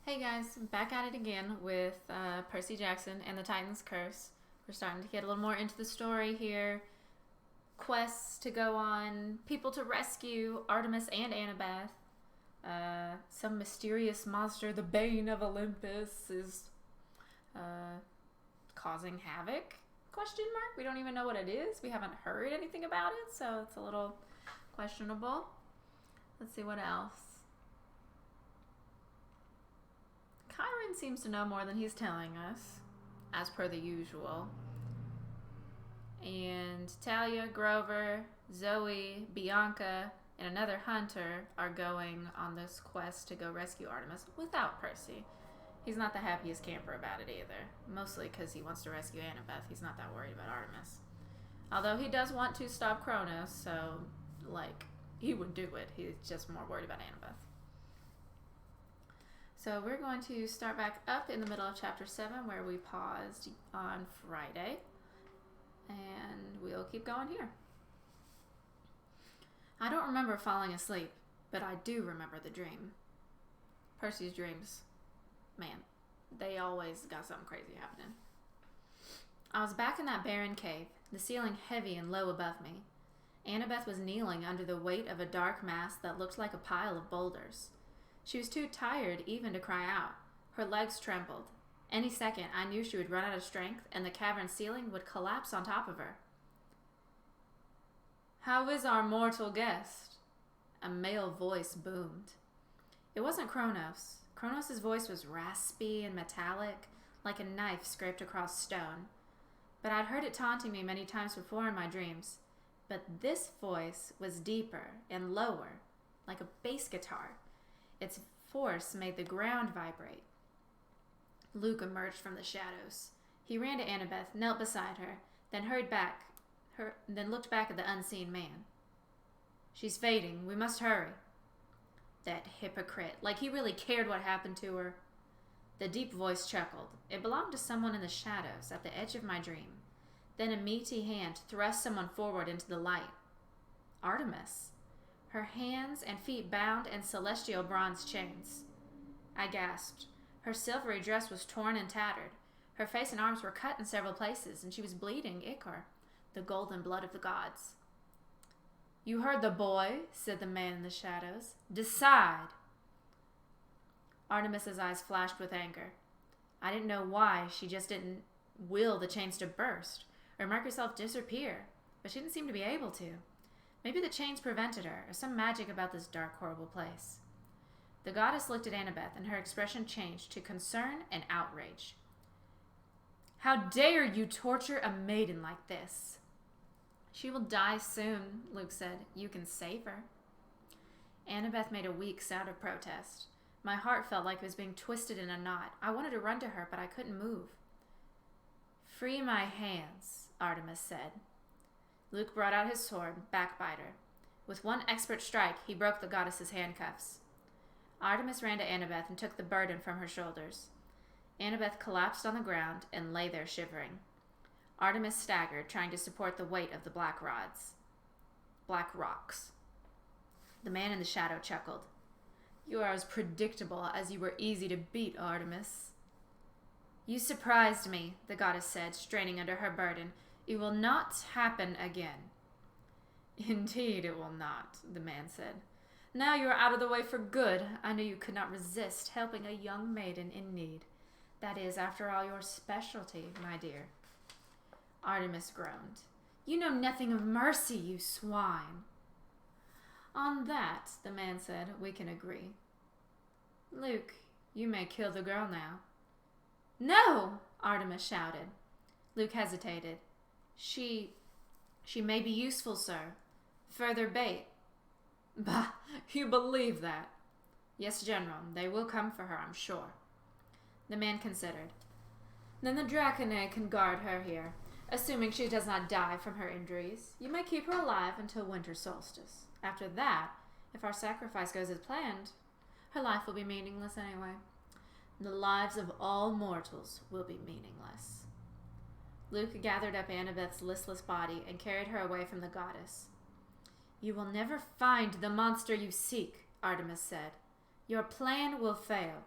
Hey guys, back at it again with Percy Jackson and the Titan's Curse. We're starting to get a little more into the story here. Quests to go on, people to rescue, Artemis and Annabeth. Some mysterious monster, the Bane of Olympus, is causing havoc? Question mark? We don't even know what it is. We haven't heard anything about it, so it's a little questionable. Let's see what else. Chiron seems to know more than he's telling us, as per the usual. And Talia, Grover, Zoe, Bianca, and another hunter are going on this quest to go rescue Artemis without Percy. He's not the happiest camper about it either, mostly because he wants to rescue Annabeth. He's not that worried about Artemis. Although he does want to stop Kronos, so, he would do it. He's just more worried about Annabeth. So we're going to start back up in the middle of chapter 7 where we paused on Friday. And we'll keep going here. I don't remember falling asleep, but I do remember the dream. Percy's dreams, man, they always got something crazy happening. I was back in that barren cave, the ceiling heavy and low above me. Annabeth was kneeling under the weight of a dark mass that looked like a pile of boulders. She was too tired even to cry out. Her legs trembled. Any second, I knew she would run out of strength and the cavern ceiling would collapse on top of her. "How is our mortal guest?" A male voice boomed. It wasn't Kronos. Kronos' voice was raspy and metallic, like a knife scraped across stone. But I'd heard it taunting me many times before in my dreams. But this voice was deeper and lower, like a bass guitar. Its force made the ground vibrate. Luke emerged from the shadows. He ran to Annabeth, knelt beside her, then looked back at the unseen man. "She's fading. We must hurry." That hypocrite, like he really cared what happened to her. The deep voice chuckled. It belonged to someone in the shadows at the edge of my dream. Then a meaty hand thrust someone forward into the light. Artemis. Her hands and feet bound in celestial bronze chains. I gasped. Her silvery dress was torn and tattered. Her face and arms were cut in several places, and she was bleeding ichor, the golden blood of the gods. "You heard the boy," said the man in the shadows. "Decide." Artemis's eyes flashed with anger. I didn't know why she just didn't will the chains to burst, or make herself disappear, but she didn't seem to be able to. Maybe the chains prevented her, or some magic about this dark, horrible place. The goddess looked at Annabeth, and her expression changed to concern and outrage. "How dare you torture a maiden like this?" "She will die soon," Luke said. "You can save her." Annabeth made a weak sound of protest. My heart felt like it was being twisted in a knot. I wanted to run to her, but I couldn't move. "Free my hands," Artemis said. Luke brought out his sword, Backbiter. With one expert strike, he broke the goddess's handcuffs. Artemis ran to Annabeth and took the burden from her shoulders. Annabeth collapsed on the ground and lay there shivering. Artemis staggered, trying to support the weight of the black rocks. The man in the shadow chuckled. "You are as predictable as you were easy to beat, Artemis." "You surprised me," the goddess said, straining under her burden. "It will not happen again." "Indeed it will not," the man said. "Now you are out of the way for good. I knew you could not resist helping a young maiden in need. That is, after all, your specialty, my dear." Artemis groaned. "You know nothing of mercy, you swine." "On that," the man said, "we can agree. Luke, you may kill the girl now." "No!" Artemis shouted. Luke hesitated. She may be useful, sir. Further bait." "Bah, you believe that?" "Yes, General. They will come for her, I'm sure." The man considered. "Then the Draconet can guard her here, assuming she does not die from her injuries. You may keep her alive until winter solstice. After that, if our sacrifice goes as planned, her life will be meaningless anyway. The lives of all mortals will be meaningless." Luke gathered up Annabeth's listless body and carried her away from the goddess. "You will never find the monster you seek," Artemis said. "Your plan will fail."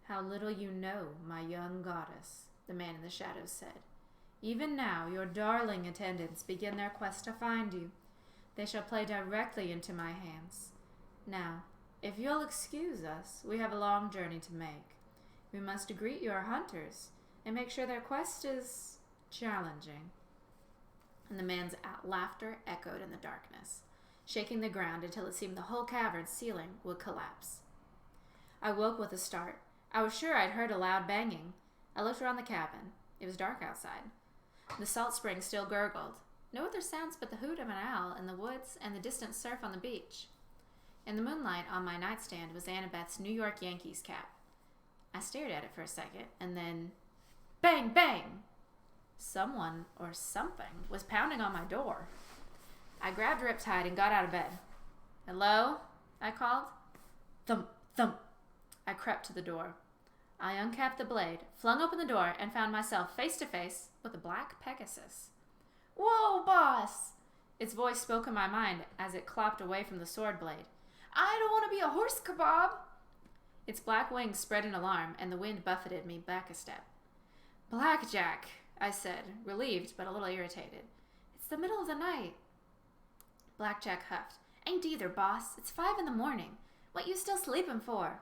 How little you know, my young goddess, the man in the shadows said. Even now your darling attendants begin their quest to find you. They shall play directly into my hands. Now, if you'll excuse us, we have a long journey to make. We must greet your hunters and make sure their quest is challenging. And the man's laughter echoed in the darkness, shaking the ground until it seemed the whole cavern's ceiling would collapse. I woke with a start. I was sure I'd heard a loud banging. I looked around the cabin. It was dark outside. The salt spring still gurgled. No other sounds but the hoot of an owl in the woods and the distant surf on the beach. In the moonlight on my nightstand was Annabeth's New York Yankees cap. I stared at it for a second, and then... bang, bang! Someone or something was pounding on my door. I grabbed Riptide and got out of bed. Hello? I called. Thump, thump. I crept to the door. I uncapped the blade, flung open the door, and found myself face to face with a black Pegasus. Whoa, boss! Its voice spoke in my mind as it clopped away from the sword blade. I don't want to be a horse kebab! Its black wings spread in alarm, and the wind buffeted me back a step. Blackjack, I said, relieved but a little irritated. It's the middle of the night. Blackjack huffed. Ain't either, boss. It's 5 a.m. What you still sleeping for?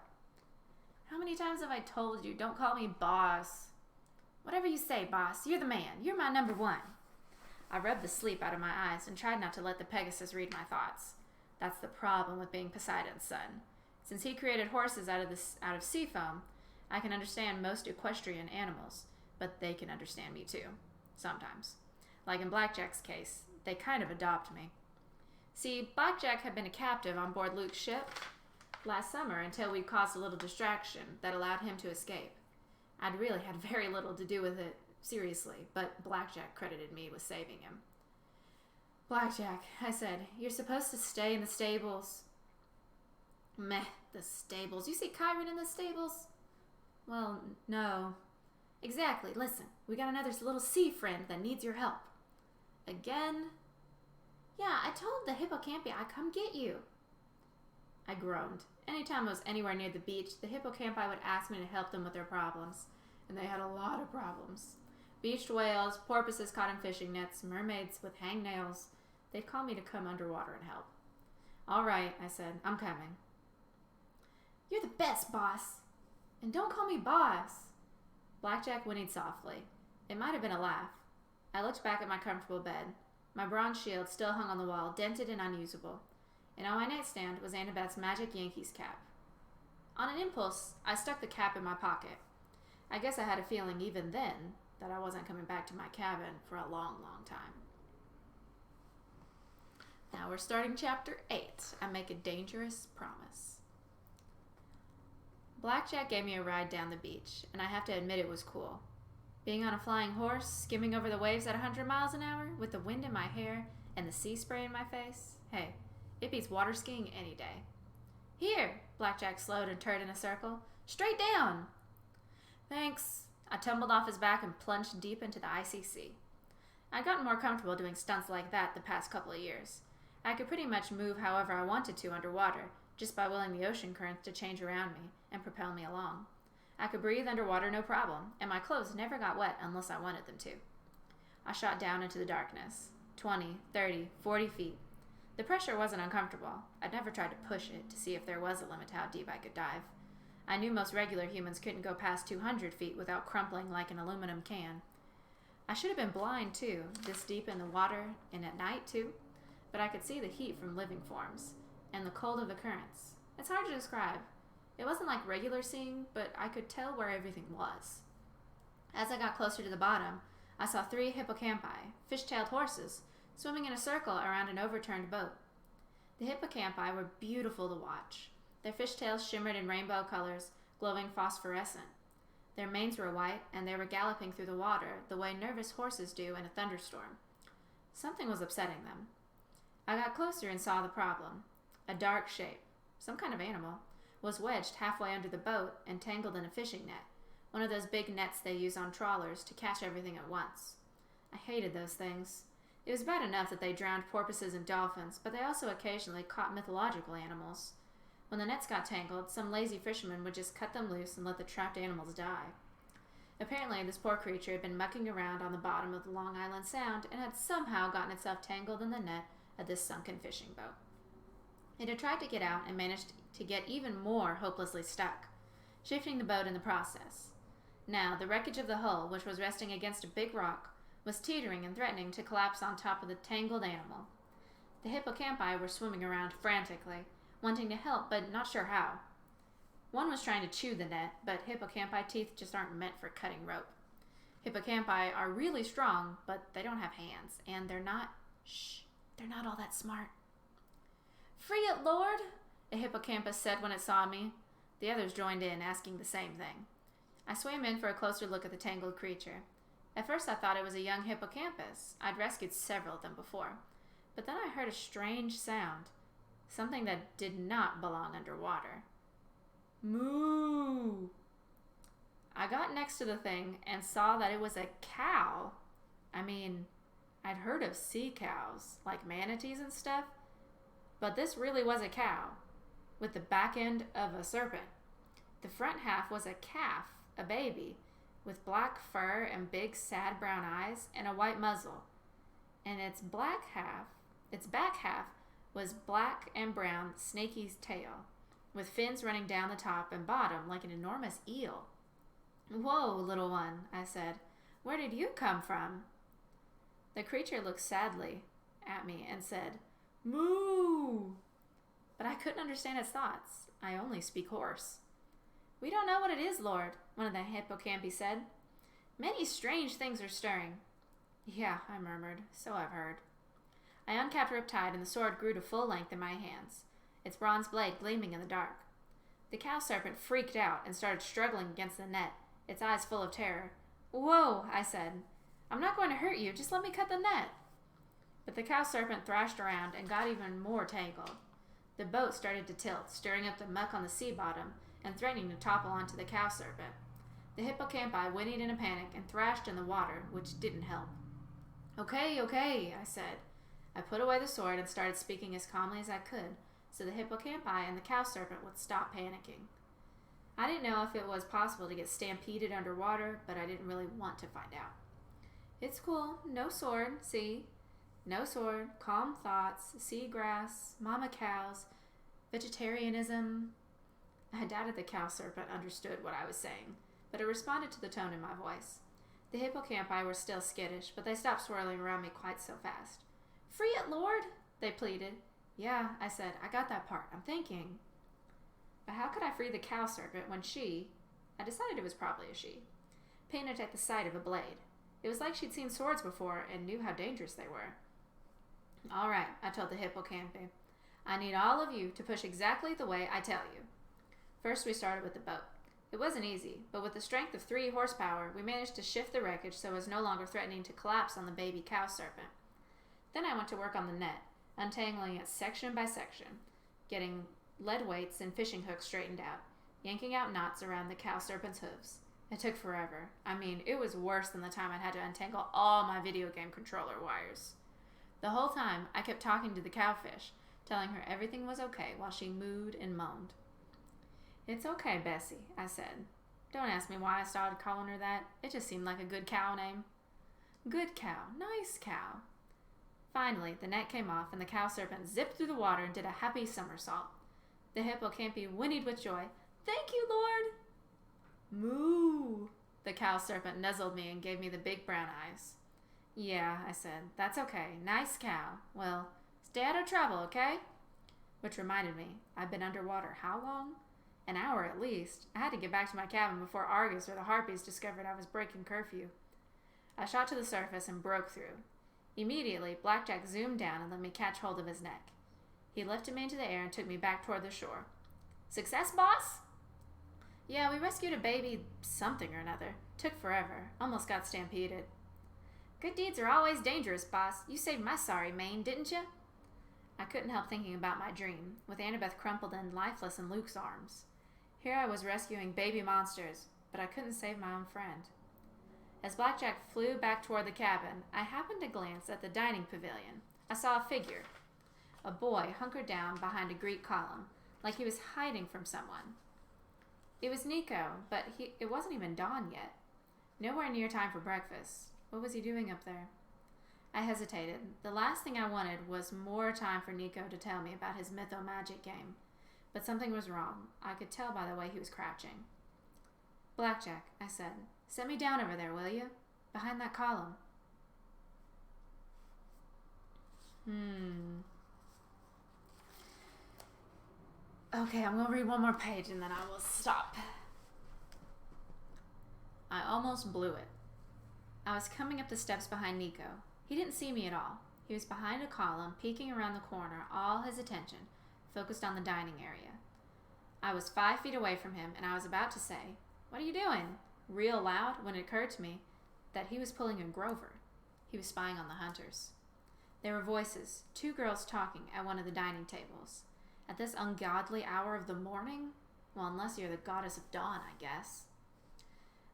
How many times have I told you, don't call me boss? Whatever you say, boss. You're the man. You're my number one. I rubbed the sleep out of my eyes and tried not to let the Pegasus read my thoughts. That's the problem with being Poseidon's son. Since he created horses out of sea foam, I can understand most equestrian animals, but they can understand me too. Sometimes. Like in Blackjack's case, they kind of adopt me. See, Blackjack had been a captive on board Luke's ship last summer until we caused a little distraction that allowed him to escape. I'd really had very little to do with it, seriously, but Blackjack credited me with saving him. Blackjack, I said, you're supposed to stay in the stables. Meh, the stables. You see Chiron in the stables? Well, no. Exactly, listen, we got another little sea friend that needs your help. Again? Yeah, I told the hippocampi I'd come get you. I groaned. Anytime I was anywhere near the beach, the hippocampi would ask me to help them with their problems. And they had a lot of problems. Beached whales, porpoises caught in fishing nets, mermaids with hangnails. They'd call me to come underwater and help. All right, I said, I'm coming. You're the best, boss. And don't call me boss. Blackjack whinnied softly. It might have been a laugh. I looked back at my comfortable bed. My bronze shield still hung on the wall, dented and unusable. And on my nightstand was Annabeth's magic Yankees cap. On an impulse, I stuck the cap in my pocket. I guess I had a feeling even then that I wasn't coming back to my cabin for a long, long time. Now we're starting chapter 8. I make a dangerous promise. Blackjack gave me a ride down the beach, and I have to admit it was cool. Being on a flying horse, skimming over the waves at 100 miles an hour, with the wind in my hair and the sea spray in my face, hey, it beats water skiing any day. Here, Blackjack slowed and turned in a circle. Straight down! Thanks. I tumbled off his back and plunged deep into the icy sea. I'd gotten more comfortable doing stunts like that the past couple of years. I could pretty much move however I wanted to underwater, just by willing the ocean currents to change around me and propel me along. I could breathe underwater no problem, and my clothes never got wet unless I wanted them to. I shot down into the darkness. 20, 30, 40 feet. The pressure wasn't uncomfortable. I'd never tried to push it to see if there was a limit to how deep I could dive. I knew most regular humans couldn't go past 200 feet without crumpling like an aluminum can. I should have been blind, too, this deep in the water, and at night, too. But I could see the heat from living forms, and the cold of the currents. It's hard to describe. It wasn't like regular seeing, but I could tell where everything was. As I got closer to the bottom, I saw 3 hippocampi, fish-tailed horses, swimming in a circle around an overturned boat. The hippocampi were beautiful to watch. Their fishtails shimmered in rainbow colors, glowing phosphorescent. Their manes were white, and they were galloping through the water the way nervous horses do in a thunderstorm. Something was upsetting them. I got closer and saw the problem. A dark shape, some kind of animal, was wedged halfway under the boat and tangled in a fishing net, one of those big nets they use on trawlers to catch everything at once. I hated those things. It was bad enough that they drowned porpoises and dolphins, but they also occasionally caught mythological animals. When the nets got tangled, some lazy fisherman would just cut them loose and let the trapped animals die. Apparently, this poor creature had been mucking around on the bottom of the Long Island Sound and had somehow gotten itself tangled in the net of this sunken fishing boat. It had tried to get out and managed to get even more hopelessly stuck, shifting the boat in the process. Now, the wreckage of the hull, which was resting against a big rock, was teetering and threatening to collapse on top of the tangled animal. The hippocampi were swimming around frantically, wanting to help but not sure how. One was trying to chew the net, but hippocampi teeth just aren't meant for cutting rope. Hippocampi are really strong, but they don't have hands, and they're not all that smart. "Free it, Lord," a hippocampus said when it saw me. The others joined in, asking the same thing. I swam in for a closer look at the tangled creature. At first I thought it was a young hippocampus. I'd rescued several of them before. But then I heard a strange sound, something that did not belong underwater. Moo! I got next to the thing and saw that it was a cow. I mean, I'd heard of sea cows, like manatees and stuff, but this really was a cow, with the back end of a serpent. The front half was a calf, a baby, with black fur and big sad brown eyes and a white muzzle. And its back half was black and brown snaky tail, with fins running down the top and bottom like an enormous eel. "Whoa, little one," I said. "Where did you come from?" The creature looked sadly at me and said, "Moo!" But I couldn't understand its thoughts. I only speak horse. "We don't know what it is, Lord," one of the hippocampi said. "Many strange things are stirring." "Yeah," I murmured. "So I've heard." I uncapped Riptide and the sword grew to full length in my hands, its bronze blade gleaming in the dark. The cow serpent freaked out and started struggling against the net, its eyes full of terror. "Whoa," I said. "I'm not going to hurt you, just let me cut the net." But the cow serpent thrashed around and got even more tangled. The boat started to tilt, stirring up the muck on the sea bottom and threatening to topple onto the cow serpent. The hippocampi whinnied in a panic and thrashed in the water, which didn't help. Okay, I said. I put away the sword and started speaking as calmly as I could, so the hippocampi and the cow serpent would stop panicking. I didn't know if it was possible to get stampeded underwater, but I didn't really want to find out. "It's cool. No sword, see? No sword, calm thoughts, seagrass, mama cows, vegetarianism." I doubted the cow serpent understood what I was saying, but it responded to the tone in my voice. The hippocampi were still skittish, but they stopped swirling around me quite so fast. "Free it, Lord," they pleaded. "Yeah," I said, "I got that part. I'm thinking." But how could I free the cow serpent when she, I decided it was probably a she, painted at the sight of a blade? It was like she'd seen swords before and knew how dangerous they were. "All right," I told the hippocampi. "I need all of you to push exactly the way I tell you." First, we started with the boat. It wasn't easy, but with the strength of 3 horsepower, we managed to shift the wreckage so it was no longer threatening to collapse on the baby cow serpent. Then I went to work on the net, untangling it section by section, getting lead weights and fishing hooks straightened out, yanking out knots around the cow serpent's hooves. It took forever. I mean, it was worse than the time I had to untangle all my video game controller wires. The whole time, I kept talking to the cowfish, telling her everything was okay while she mooed and moaned. "It's okay, Bessie," I said. Don't ask me why I started calling her that. It just seemed like a good cow name. Good cow. Nice cow. Finally, the net came off and the cow serpent zipped through the water and did a happy somersault. The hippocampi whinnied with joy. "Thank you, Lord!" "Moo!" The cow serpent nuzzled me and gave me the big brown eyes. "Yeah," I said. "That's okay. Nice cow. Well, stay out of trouble, okay?" Which reminded me, I'd been underwater how long? An hour at least. I had to get back to my cabin before Argus or the Harpies discovered I was breaking curfew. I shot to the surface and broke through. Immediately, Blackjack zoomed down and let me catch hold of his neck. He lifted me into the air and took me back toward the shore. "Success, boss?" "Yeah, we rescued a baby something or another. Took forever. Almost got stampeded." "Good deeds are always dangerous, boss. You saved my sorry mane, didn't you?" I couldn't help thinking about my dream, with Annabeth crumpled and lifeless in Luke's arms. Here I was rescuing baby monsters, but I couldn't save my own friend. As Blackjack flew back toward the cabin, I happened to glance at the dining pavilion. I saw a figure. A boy hunkered down behind a Greek column, like he was hiding from someone. It was Nico, but it wasn't even dawn yet. Nowhere near time for breakfast. What was he doing up there? I hesitated. The last thing I wanted was more time for Nico to tell me about his mytho-magic game. But something was wrong. I could tell by the way he was crouching. Blackjack, I said. Set me down over there, will you? Behind that column. Okay, I'm going to read one more page and then I will stop. I almost blew it. I was coming up the steps behind Nico. He didn't see me at all. He was behind a column, peeking around the corner, all his attention focused on the dining area. I was 5 feet away from him, and I was about to say, "What are you doing?" real loud when it occurred to me that he was pulling a Grover. He was spying on the hunters. There were voices, 2 girls talking at one of the dining tables. At this ungodly hour of the morning? Well, unless you're the goddess of dawn, I guess.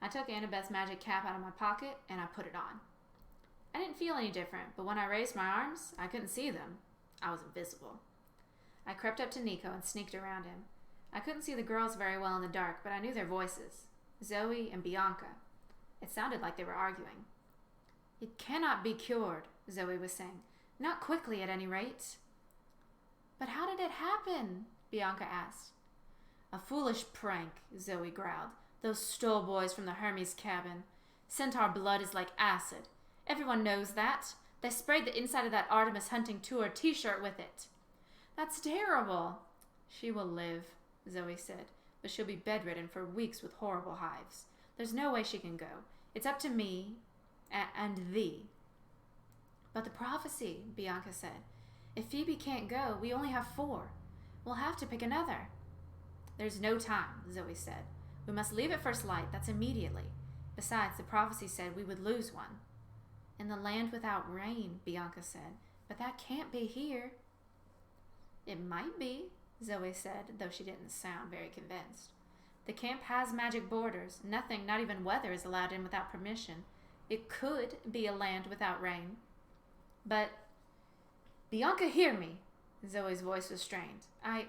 I took Annabeth's magic cap out of my pocket, and I put it on. I didn't feel any different, but when I raised my arms, I couldn't see them. I was invisible. I crept up to Nico and sneaked around him. I couldn't see the girls very well in the dark, but I knew their voices. Zoe and Bianca. It sounded like they were arguing. "It cannot be cured," Zoe was saying. "Not quickly, at any rate." "But how did it happen?" Bianca asked. "A foolish prank," Zoe growled. "Those Stoll boys from the Hermes cabin. Centaur blood is like acid. Everyone knows that. They sprayed the inside of that Artemis Hunting Tour t-shirt with it." "That's terrible." "She will live," Zoe said, "but she'll be bedridden for weeks with horrible hives. There's no way she can go. It's up to me and thee." "But the prophecy," Bianca said. "If Phoebe can't go, we only have 4. We'll have to pick another." "There's no time," Zoe said. "We must leave at first light. That's immediately. Besides, the prophecy said we would lose one." "In the land without rain," Bianca said. "But that can't be here." "It might be," Zoe said, though she didn't sound very convinced. "The camp has magic borders. Nothing, not even weather, is allowed in without permission. It could be a land without rain." "But, Bianca, hear me." Zoe's voice was strained. I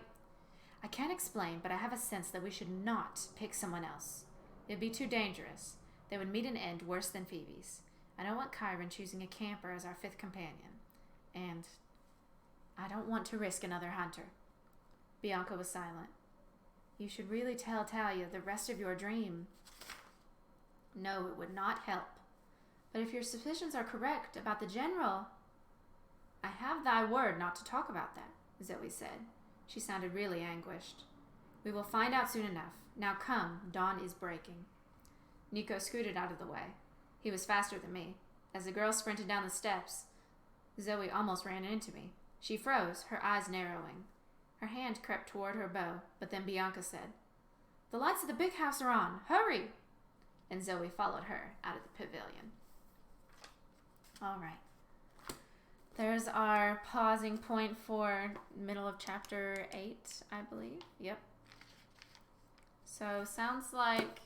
can't explain, but I have a sense that we should not pick someone else. It'd be too dangerous. They would meet an end worse than Phoebe's. I don't want Chiron choosing a camper as our 5th companion. And I don't want to risk another hunter." Bianca was silent. "You should really tell Talia the rest of your dream." "No, it would not help. But if your suspicions are correct about the general..." "I have thy word not to talk about that," Zoe said. She sounded really anguished. "We will find out soon enough. Now come, dawn is breaking." Nico scooted out of the way. He was faster than me. As the girl sprinted down the steps, Zoe almost ran into me. She froze, her eyes narrowing. Her hand crept toward her bow, but then Bianca said, "The lights of the big house are on. Hurry!" And Zoe followed her out of the pavilion. All right. There's our pausing point for middle of chapter 8, I believe. Yep. So sounds like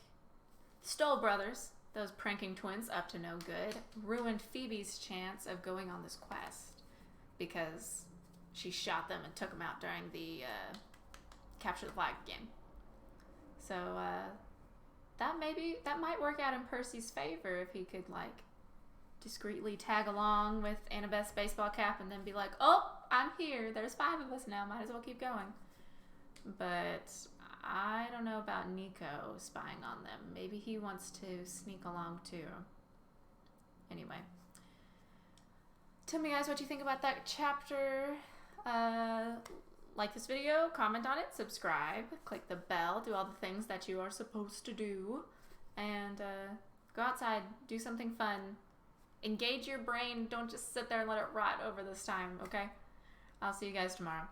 Stoll brothers, those pranking twins up to no good, ruined Phoebe's chance of going on this quest because she shot them and took them out during the capture the flag game. So that might work out in Percy's favor if he could discreetly tag along with Annabeth's baseball cap and then be like, "Oh, I'm here. There's 5 of us now. Might as well keep going." But I don't know about Nico spying on them. Maybe he wants to sneak along too. Anyway. Tell me guys what you think about that chapter. Like this video, comment on it, subscribe, click the bell, do all the things that you are supposed to do, and go outside, do something fun. Engage your brain. Don't just sit there and let it rot over this time, okay? I'll see you guys tomorrow.